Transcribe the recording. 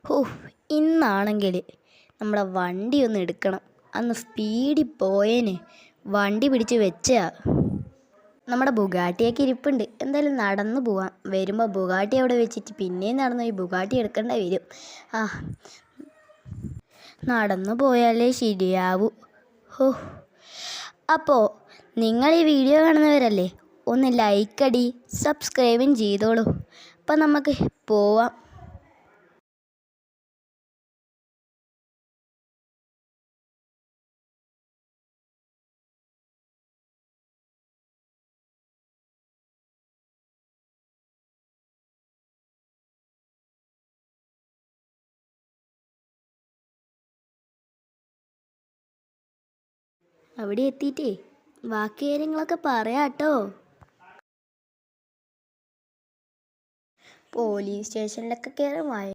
ഓ, ഇന്നാണെങ്കിൽ നമ്മുടെ വണ്ടി ഒന്ന് എടുക്കണം. അന്ന് സ്പീഡിൽ പോയേന് വണ്ടി പിടിച്ച് വെച്ചാ. നമ്മുടെ ബുഗാട്ടിയൊക്കെ ഇരിപ്പുണ്ട്. എന്തായാലും നടന്നു പോവാം. വരുമ്പോൾ ബുഗാട്ടി അവിടെ വെച്ചിട്ട് പിന്നെയും നടന്നു ഈ ബുഗാട്ടി എടുക്കേണ്ടി വരും. ആ, നടന്നു പോയാലേ ശരിയാവൂ. ഓ, അപ്പോൾ നിങ്ങൾ ഈ വീഡിയോ കാണുന്നവരല്ലേ, ഒന്ന് ലൈക്ക് അടി, സബ്സ്ക്രൈബും ചെയ്തോളൂ. അപ്പം നമുക്ക് പോവാം. അവിടെ എത്തിയിട്ടേ ബാക്കി കാര്യങ്ങളൊക്കെ പറയാട്ടോ. പോലീസ് സ്റ്റേഷനിലൊക്കെ കയറാൻ